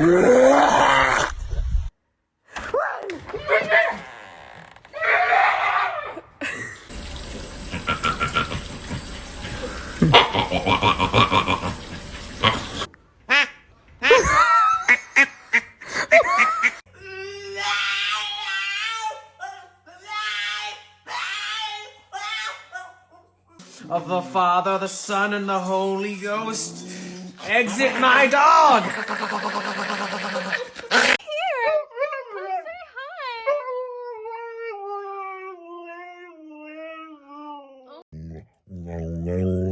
Of the Father, the Son, and the Holy Ghost. Exit my dog! Here, come say hi.